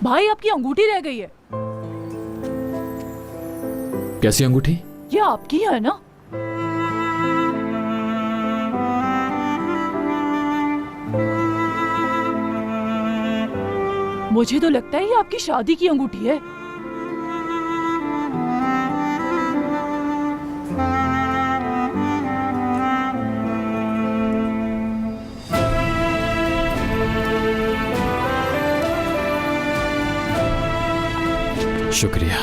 भाई आपकी अंगूठी रह गई है। कैसी अंगूठी? ये आपकी है ना? मुझे तो लगता है ये आपकी शादी की अंगूठी है। शुक्रिया।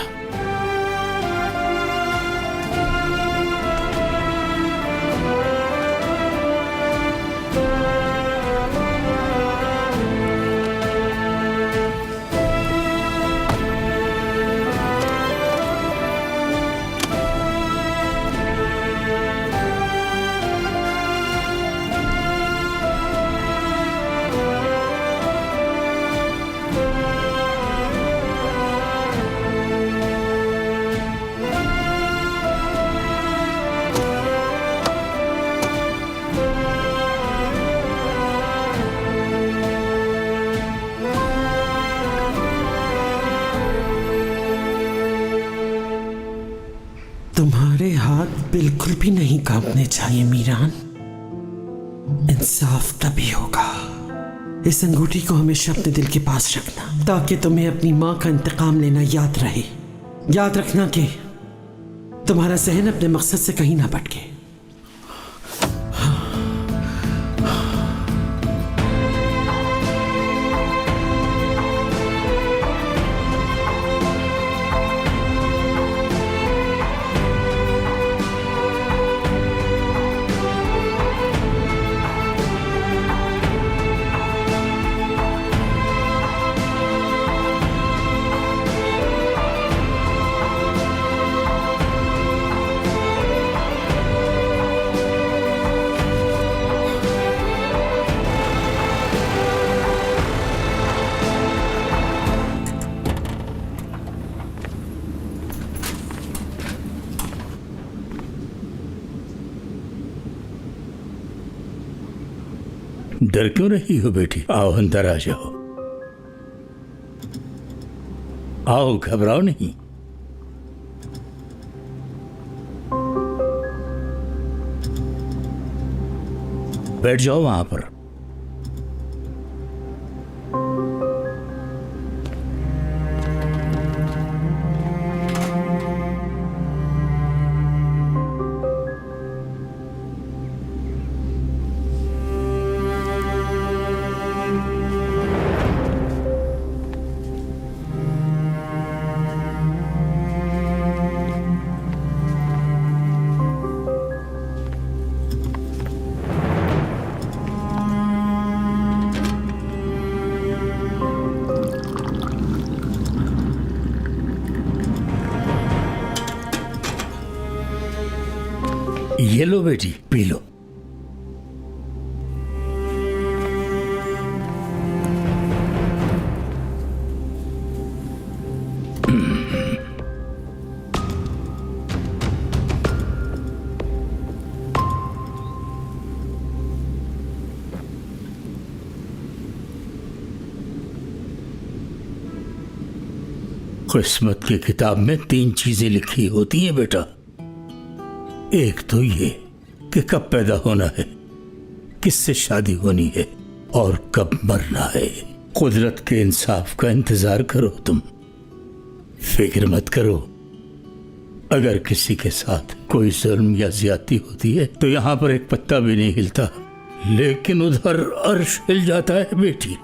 तुम्हारे हाथ बिल्कुल भी नहीं कांपने चाहिए मीरान। इंसाफ तभी होगा। इस अंगूठी को हमेशा अपने दिल के पास रखना ताकि तुम्हें अपनी माँ का इंतकाम लेना याद रहे। याद रखना कि तुम्हारा जहन अपने मकसद से कहीं ना भटके। डर क्यों रही हो बेटी? आओ अंदर आ जाओ। आओ, घबराओ नहीं। बैठ जाओ वहां पर। ये लो बेटी, पी लो। किस्मत की किताब में 3 चीजें लिखी होती हैं बेटा। एक तो ये कि कब पैदा होना है, किससे शादी होनी है और कब मरना है। कुदरत के इंसाफ का इंतजार करो तुम, फिक्र मत करो। अगर किसी के साथ कोई जुल्म या ज्यादती होती है तो यहां पर एक पत्ता भी नहीं हिलता, लेकिन उधर अर्श हिल जाता है बेटी।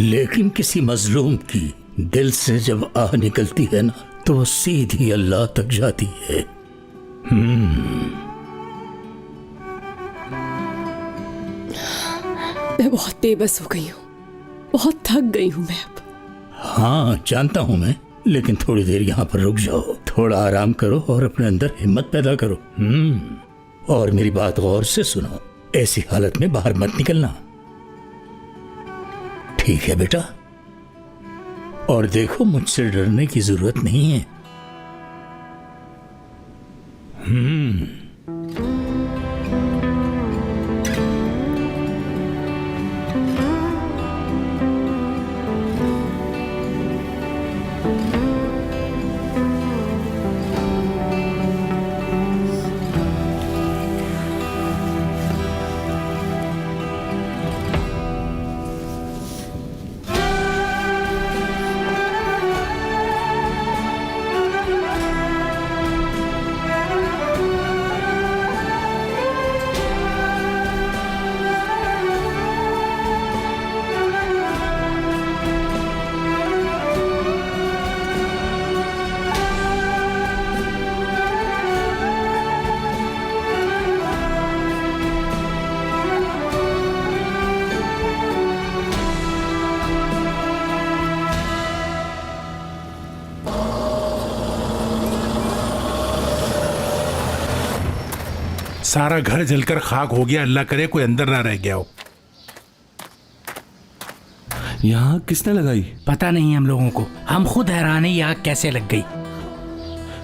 लेकिन किसी मजलूम की दिल से जब आह निकलती है ना, तो वो सीधी अल्लाह तक जाती है। मैं बहुत बेबस हो गई हूँ, बहुत थक गई हूँ मैं अब। हाँ जानता हूं मैं, लेकिन थोड़ी देर यहाँ पर रुक जाओ, थोड़ा आराम करो और अपने अंदर हिम्मत पैदा करो। और मेरी बात गौर से सुनो, ऐसी हालत में बाहर मत निकलना, ठीक है बेटा? और देखो, मुझसे डरने की जरूरत नहीं है। सारा घर जलकर खाक हो गया। अल्लाह करे कोई अंदर ना रह गया हो। यहाँ किसने लगाई? पता नहीं हम लोगों को, हम खुद हैरान है ये आग कैसे लग गई।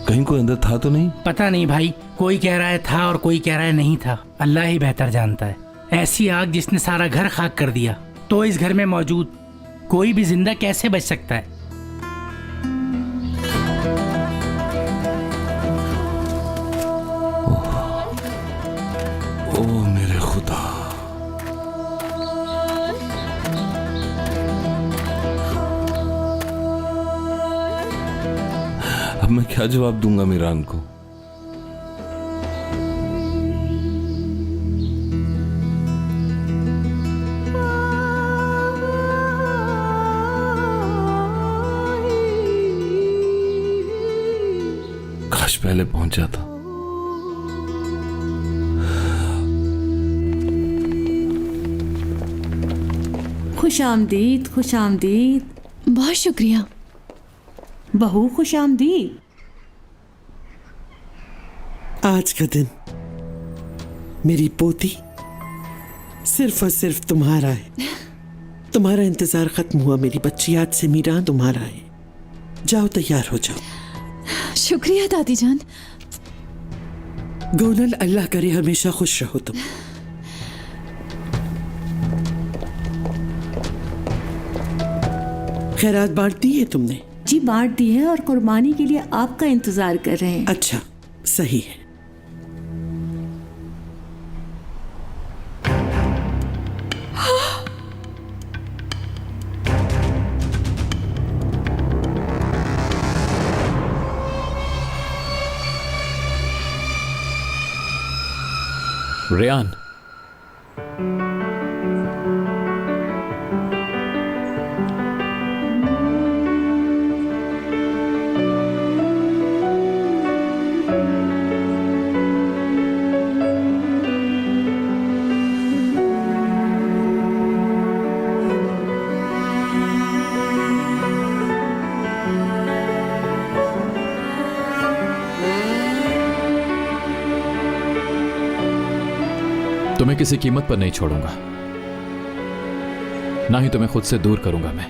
कहीं कोई अंदर था तो नहीं? पता नहीं भाई, कोई कह रहा है था और कोई कह रहा है नहीं था। अल्लाह ही बेहतर जानता है। ऐसी आग जिसने सारा घर खाक कर दिया, तो इस घर में मौजूद कोई भी जिंदा कैसे बच सकता है? ओ मेरे खुदा। अब मैं क्या जवाब दूंगा मीरान को? काश पहले पहुंचा था। खुश आमदीद, खुश आमदीद। बहुत शुक्रिया। बहू खुश आमदीद। आज का दिन मेरी पोती सिर्फ और सिर्फ तुम्हारा है। तुम्हारा इंतजार खत्म हुआ मेरी बच्ची। आज से मीरान तुम्हारा है। जाओ तैयार हो जाओ। शुक्रिया दादी जान। गोनल, अल्लाह करे हमेशा खुश रहो तुम। खैरात बांट दी है तुमने? जी बांट दी है और कुर्बानी के लिए आपका इंतजार कर रहे हैं। अच्छा, सही है। रेयान, तुम्हें किसी कीमत पर नहीं छोड़ूंगा, ना ही तुम्हें खुद से दूर करूंगा। मैं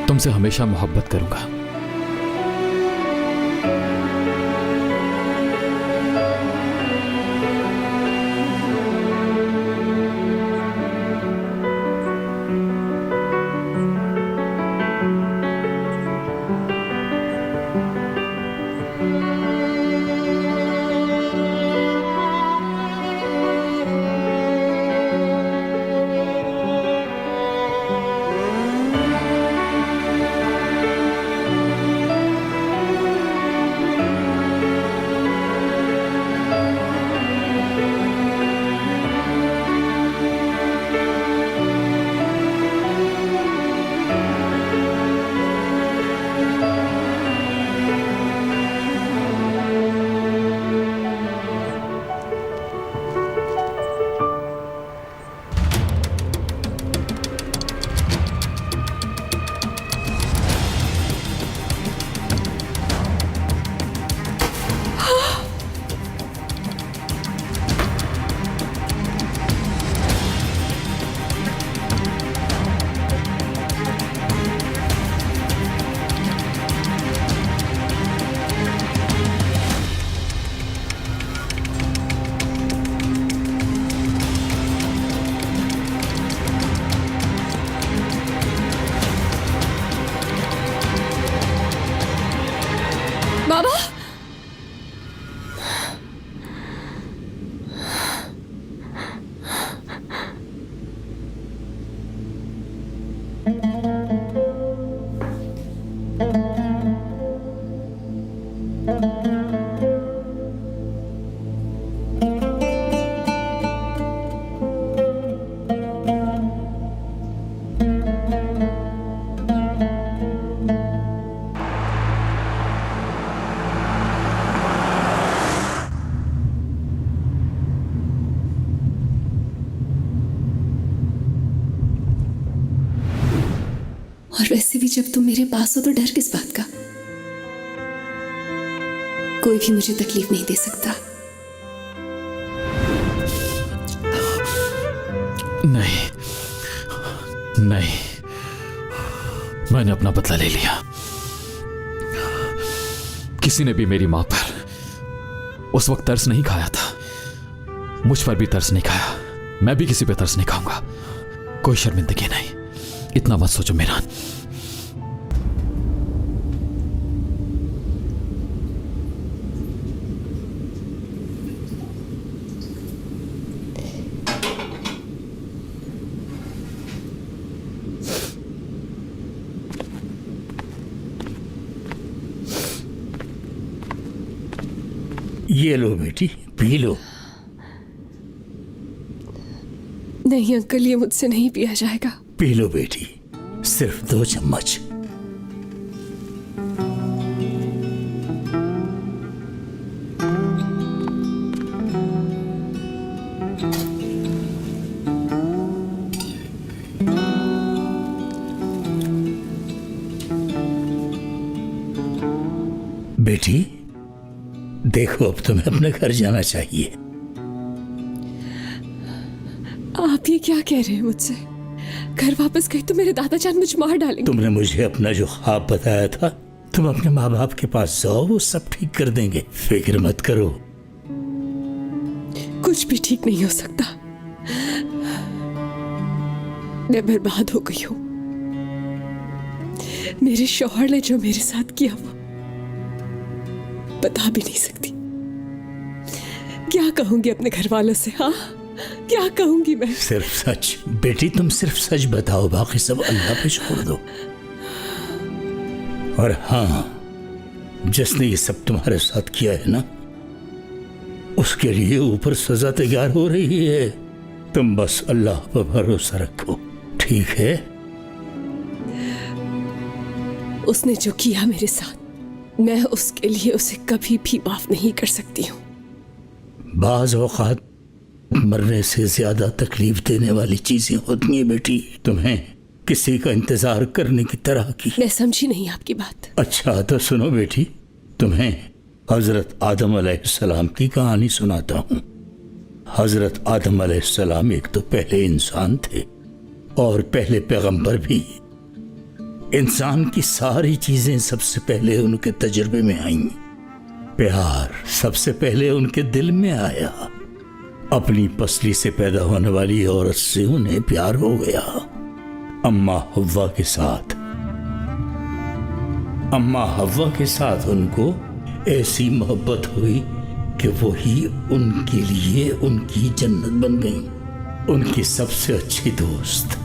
तुमसे हमेशा मोहब्बत करूंगा। बाबा, और वैसे भी जब तुम मेरे पास हो तो डर किस बात का? कोई भी मुझे तकलीफ नहीं दे सकता। नहीं नहीं, मैंने अपना बदला ले लिया। किसी ने भी मेरी मां पर उस वक्त तरस नहीं खाया था, मुझ पर भी तरस नहीं खाया, मैं भी किसी पे तरस नहीं खाऊंगा। कोई शर्मिंदगी नहीं, इतना मत सोचो मीरान। ये लो बेटी, पी लो। नहीं अंकल, ये मुझसे नहीं पिया जाएगा। पी लो बेटी, सिर्फ 2 चम्मच। बेटी देखो, अब तुम्हें अपने घर जाना चाहिए। आप ये क्या कह रहे हैं मुझसे? घर वापस गई तो मेरे दादाजान मुझे मार डालेंगे। तुमने मुझे अपना जो ख्वाब बताया था, तुम अपने माँ बाप के पास जाओ, वो सब ठीक कर देंगे, फिक्र मत करो। कुछ भी ठीक नहीं हो सकता। मैं बर्बाद हो गई हूं। मेरे शौहर ने जो मेरे साथ किया वो बता भी नहीं सकती। क्या कहूंगी अपने घर वालों से? हाँ, क्या कहूंगी मैं? सिर्फ सच बेटी, तुम सिर्फ सच बताओ, बाकी सब अल्लाह पे छोड़ दो। और हाँ, जिसने ये सब तुम्हारे साथ किया है ना, उसके लिए ऊपर सजा तैयार हो रही है। तुम बस अल्लाह पर भरोसा रखो, ठीक है? उसने जो किया मेरे साथ, मैं उसके लिए उसे कभी भी माफ नहीं कर सकती हूँ। बाज औकात मरने से ज्यादा तकलीफ देने वाली चीजें होती हैं बेटी, तुम्हें किसी का इंतजार करने की तरह की। मैं समझी नहीं आपकी बात। अच्छा तो सुनो बेटी, तुम्हें हजरत आदम अलैहिस्सलाम की कहानी सुनाता हूँ। हजरत आदम अलैहिस्सलाम एक तो पहले इंसान थे और पहले पैगंबर भी। इंसान की सारी चीजें सबसे पहले उनके तजुर्बे में आईं। प्यार सबसे पहले उनके दिल में आया। अपनी पसली से पैदा होने वाली औरत से उन्हें प्यार हो गया। अम्मा हव्वा के साथ उनको ऐसी मोहब्बत हुई कि वही उनके लिए उनकी जन्नत बन गई। उनकी सबसे अच्छी दोस्त,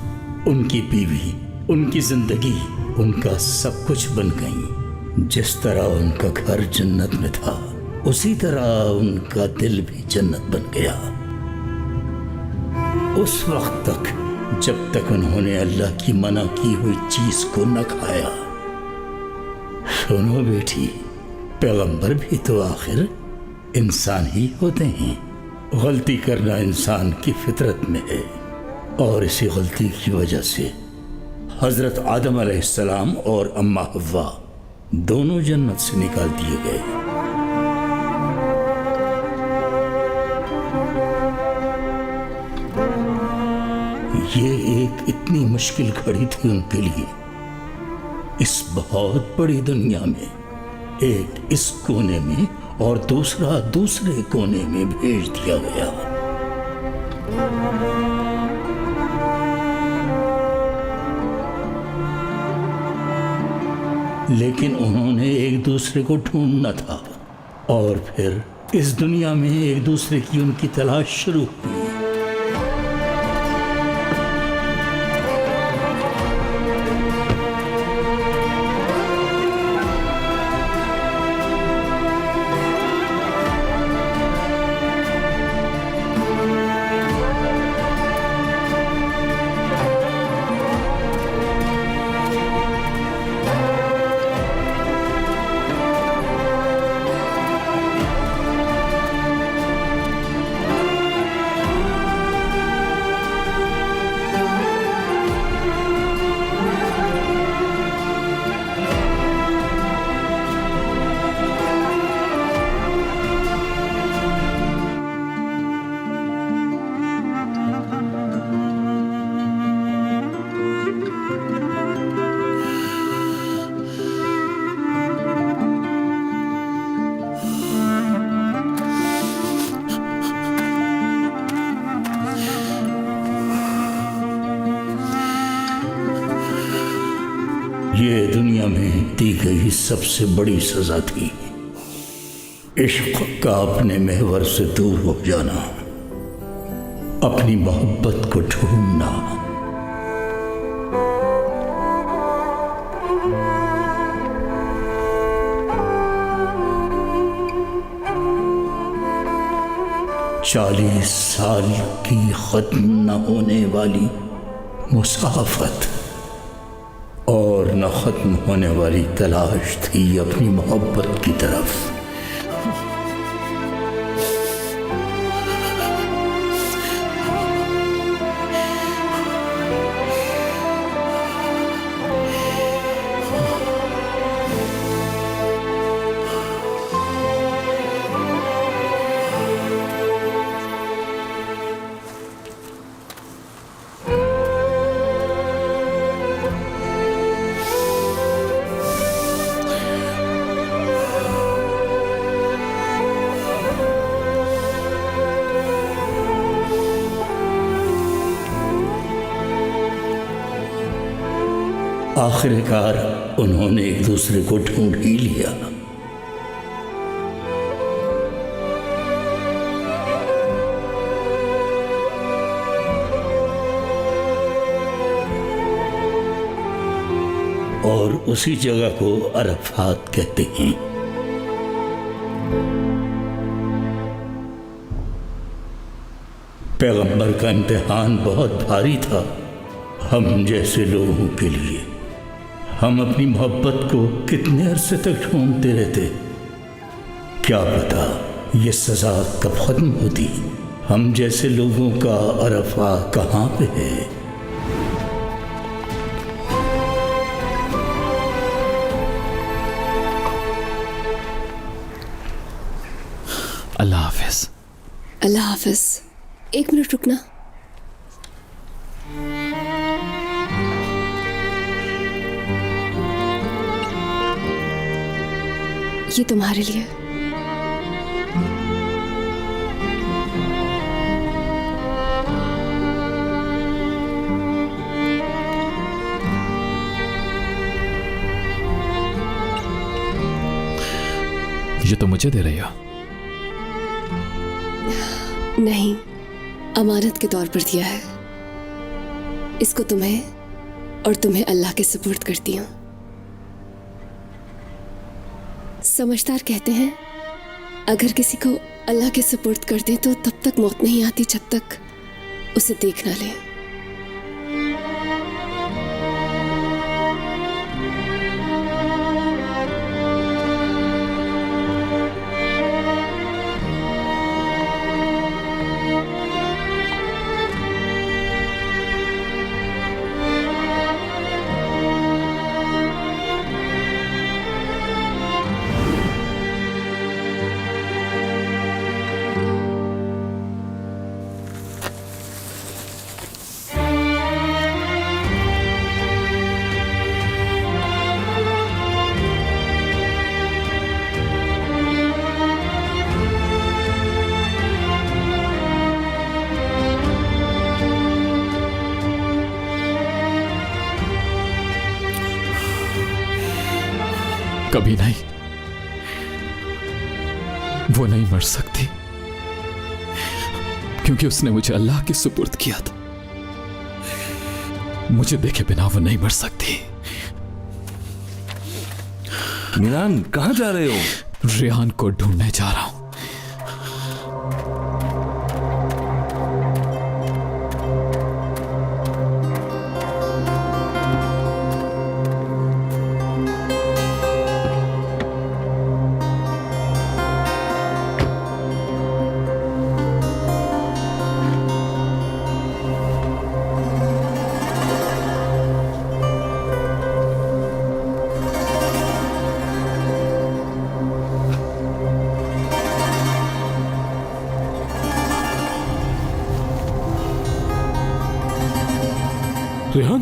उनकी बीवी, उनकी जिंदगी, उनका सब कुछ बन गई। जिस तरह उनका घर जन्नत में था, उसी तरह उनका दिल भी जन्नत बन गया। उस वक्त तक जब तक उन्होंने अल्लाह की मना की हुई चीज को न खाया। सुनो बेटी, पैगंबर भी तो आखिर इंसान ही होते हैं। गलती करना इंसान की फितरत में है और इसी गलती की वजह से हजरत आदम अलैहिस्सलाम और अम्मा हव्वा दोनों जन्नत से निकाल दिए गए। ये एक इतनी मुश्किल घड़ी थी उनके लिए। इस बहुत बड़ी दुनिया में एक इस कोने में और दूसरा दूसरे कोने में भेज दिया गया। लेकिन उन्होंने एक दूसरे को ढूंढना था और फिर इस दुनिया में एक दूसरे की उनकी तलाश शुरू हुई। दुनिया में दी गई सबसे बड़ी सजा थी। इश्क का अपने महवर से दूर हो जाना, अपनी मोहब्बत को ढूंढना। चालीस साल की खत्म न होने वाली मुसाफत और न खत्म होने वाली तलाश थी अपनी मोहब्बत की तरफ। आखिरकार उन्होंने एक दूसरे को ढूंढ ही लिया। और उसी जगह को अरफात कहते हैं। पैगंबर का इम्तिहान बहुत भारी था हम जैसे लोगों के लिए। हम अपनी मोहब्बत को कितने अरसे तक ढूंढते रहते, क्या पता ये सजा कब खत्म होती। हम जैसे लोगों का अरफा कहाँ पे है। अल्लाह हाफिज। अल्लाह हाफिज। एक मिनट रुकना। ये तुम्हारे लिए। ये तो मुझे दे रही हो? नहीं, अमानत के तौर पर दिया है। इसको तुम्हें और तुम्हें अल्लाह के सुपुर्द करती हूँ। समझदार कहते हैं अगर किसी को अल्लाह के सुपुर्द कर दें तो तब तक मौत नहीं आती जब तक उसे देख ना लें। कभी नहीं, वो नहीं मर सकती क्योंकि उसने मुझे अल्लाह के सुपुर्द किया था। मुझे देखे बिना वो नहीं मर सकती। मिरान, कहां जा रहे हो? रेहान को ढूंढने जा रहा हूं। रेहान,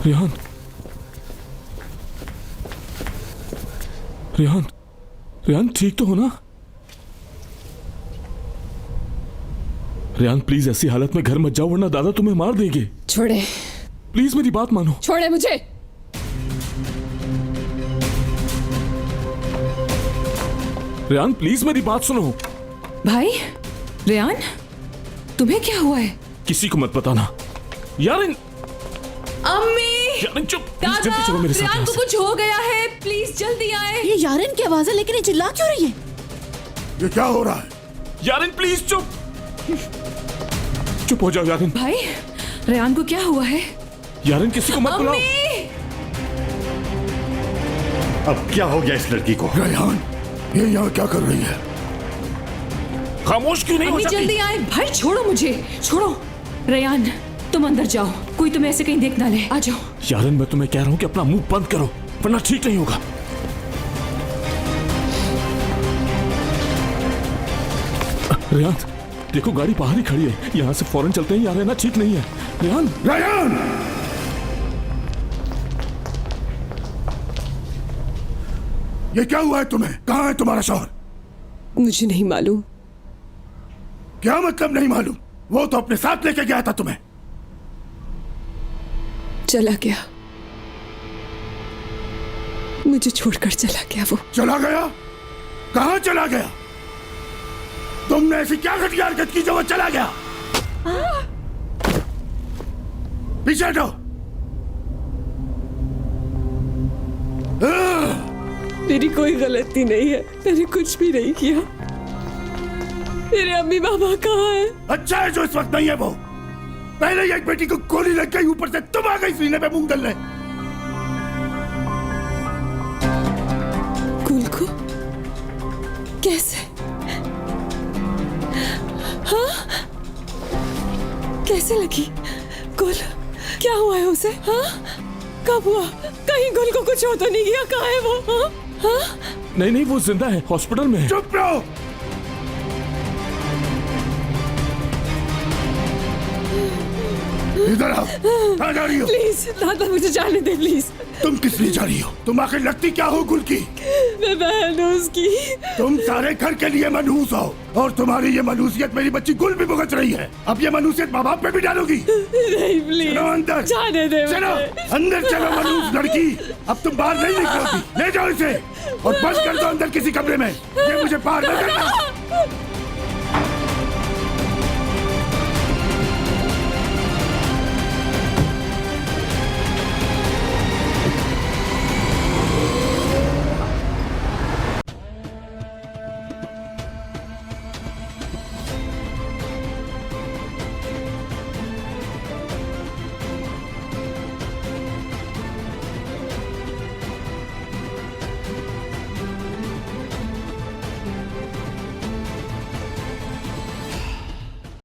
रेहान, रेहान, रेहान ठीक तो हो ना? रेहान प्लीज ऐसी हालत में घर मत जाओ वरना दादा तुम्हें मार देंगे। छोड़े, प्लीज मेरी बात मानो। छोड़े मुझे। रेहान प्लीज मेरी बात सुनो। भाई रेहान, तुम्हें क्या हुआ है? किसी को मत बताना। यारिन, अम्मी, यारिन चुप। दादा, जल्दी चलो मेरे साथ रेहान यहाँ को से। कुछ हो गया है, प्लीज जल्दी आए। ये यारिन की आवाज है, लेकिन ये चिल्ला क्यों रही है? ये क्या हो रहा है? यारिन प्लीज चुप। चुप हो जाओ यारिन। भाई रेहान को क्या हुआ है? यारिन किसी को मत बुलाओ। अम्मी, अब क्या हो गया इस लड़की को? रेहान, ये यहाँ क्या कर रही है? खामोश क्यों नहीं हो अम्मी जाती? जल्दी आए। भाई छोड़ो मुझे, छोड़ो। रेहान तुम अंदर जाओ, कोई तुम्हें ऐसे कहीं देख ना ले। आ जाओ। यारिन मैं तुम्हें कह रहा हूँ कि अपना मुंह बंद करो वरना ठीक नहीं होगा। रेहान देखो गाड़ी बाहर ही खड़ी है, यहाँ से फौरन चलते हैं। यार है ना ठीक नहीं है। रेहान, रेहान! ये क्या हुआ है तुम्हें? कहाँ है तुम्हारा शौहर? मुझे नहीं मालूम। क्या मतलब नहीं मालूम? वो तो अपने साथ लेके गया था तुम्हें। चला गया, मुझे छोड़कर चला गया वो। चला गया? कहाँ चला गया? तुमने ऐसी क्या घटिया हरकत की जो वो चला गया? पीछे हटो। मेरी कोई गलती नहीं है, मैंने कुछ भी नहीं किया। मेरे अम्मी बाबा कहाँ हैं? अच्छा है जो इस वक्त नहीं है वो। पहले ही एक बेटी को गोली लग गई, ऊपर से तुम आ गई सीने पे मूंग डालने। कुल को कैसे? हाँ, कैसे लगी? गुल क्या हुआ है उसे? हाँ, कब हुआ? कहीं गुल को कुछ हो तो नहीं गया? कहाँ है वो? हाँ? हाँ? नहीं नहीं वो जिंदा है, हॉस्पिटल में है। चुप रहो। इधर आओ। कहाँ जा रही हो? प्लीज दादा मुझे जाने दे प्लीज। तुम किस लिए जा रही हो? तुम आखिर लगती क्या हो गुल की? मैं बहन हूँ उसकी। तुम सारे घर के लिए मनहूस हो और तुम्हारी ये मनहूसियत मेरी बच्ची गुल भी भुगत रही है। अब ये मनहूसियत माँ बाप पे भी डालोगी? नहीं प्लीज। चलो अंदर। जाने दे चलो अंदर चलो मनहूस लड़की। अब तुम बाहर नहीं निकलोगी। ले जाओ इसे और बंद कर दो अंदर किसी कमरे में। ये मुझे बाहर न करना।